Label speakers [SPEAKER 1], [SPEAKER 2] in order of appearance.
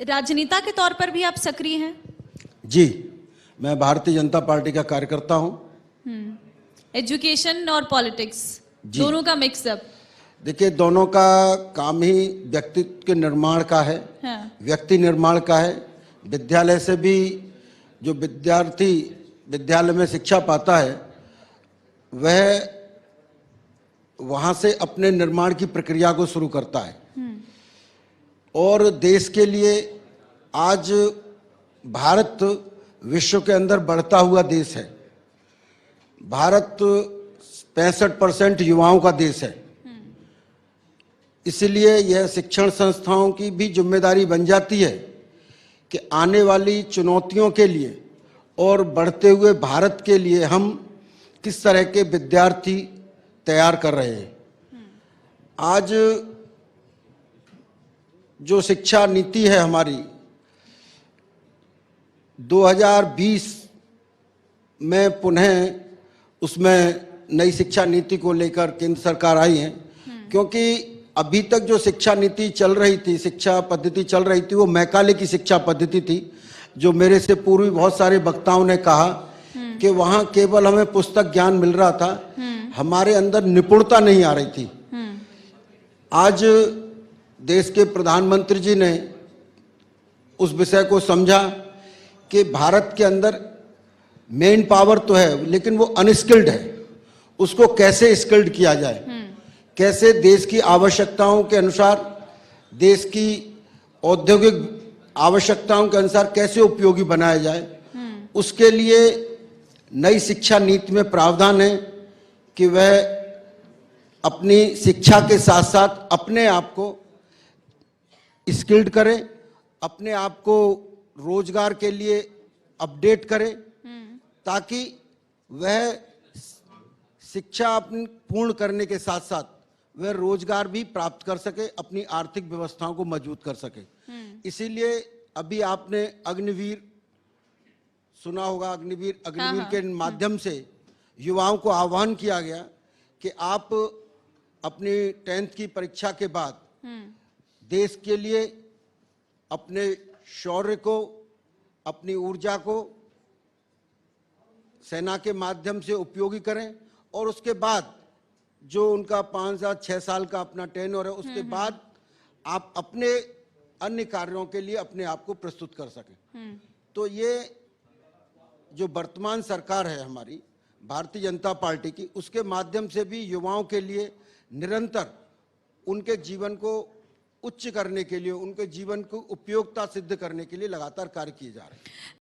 [SPEAKER 1] राजनेता के तौर पर भी आप सक्रिय हैं?
[SPEAKER 2] जी, मैं भारतीय जनता पार्टी का कार्यकर्ता हूं।
[SPEAKER 1] एजुकेशन और पॉलिटिक्स दोनों का मिक्सअप?
[SPEAKER 2] देखिए, दोनों का काम ही व्यक्तित्व के निर्माण का है।
[SPEAKER 1] हाँ।
[SPEAKER 2] व्यक्ति निर्माण का है। विद्यालय से भी जो विद्यार्थी विद्यालय में शिक्षा पाता है वह वहां से अपने निर्माण की प्रक्रिया को शुरू करता है। और देश के लिए आज भारत विश्व के अंदर बढ़ता हुआ देश है। भारत 65% युवाओं का देश है। इसलिए यह शिक्षण संस्थाओं की भी जिम्मेदारी बन जाती है कि आने वाली चुनौतियों के लिए और बढ़ते हुए भारत के लिए हम किस तरह के विद्यार्थी तैयार कर रहे हैं। आज जो शिक्षा नीति है हमारी 2020 में पुनः उसमें नई शिक्षा नीति को लेकर केंद्र सरकार आई है, क्योंकि अभी तक जो शिक्षा नीति चल रही थी, शिक्षा पद्धति चल रही थी, वो मैकाले की शिक्षा पद्धति थी। जो मेरे से पूर्व बहुत सारे वक्ताओं ने कहा कि वहाँ केवल हमें पुस्तक ज्ञान मिल रहा था, हमारे अंदर निपुणता नहीं आ रही थी। आज देश के प्रधानमंत्री जी ने उस विषय को समझा कि भारत के अंदर मेन पावर तो है लेकिन वो अनस्किल्ड है, उसको कैसे स्किल्ड किया जाए, कैसे देश की आवश्यकताओं के अनुसार, देश की औद्योगिक आवश्यकताओं के अनुसार कैसे उपयोगी बनाया जाए। उसके लिए नई शिक्षा नीति में प्रावधान है कि वह अपनी शिक्षा के साथ साथ अपने आप को स्किल्ड करें, अपने आप को रोजगार के लिए अपडेट करें, ताकि वह शिक्षा अपनी पूर्ण करने के साथ साथ वह रोजगार भी प्राप्त कर सके, अपनी आर्थिक व्यवस्थाओं को मजबूत कर सके। इसीलिए अभी आपने अग्निवीर सुना होगा। अग्निवीर के माध्यम से युवाओं को आह्वान किया गया कि आप अपनी 10th की परीक्षा के बाद देश के लिए अपने शौर्य को, अपनी ऊर्जा को सेना के माध्यम से उपयोगी करें, और उसके बाद जो उनका 5 साल 6 साल का अपना टेन्योर है, उसके बाद आप अपने अन्य कार्यों के लिए अपने आप को प्रस्तुत कर सकें। तो ये जो वर्तमान सरकार है हमारी भारतीय जनता पार्टी की, उसके माध्यम से भी युवाओं के लिए निरंतर उनके जीवन को उच्च करने के लिए, उनके जीवन को उपयोगिता सिद्ध करने के लिए लगातार कार्य किए जा रहे हैं।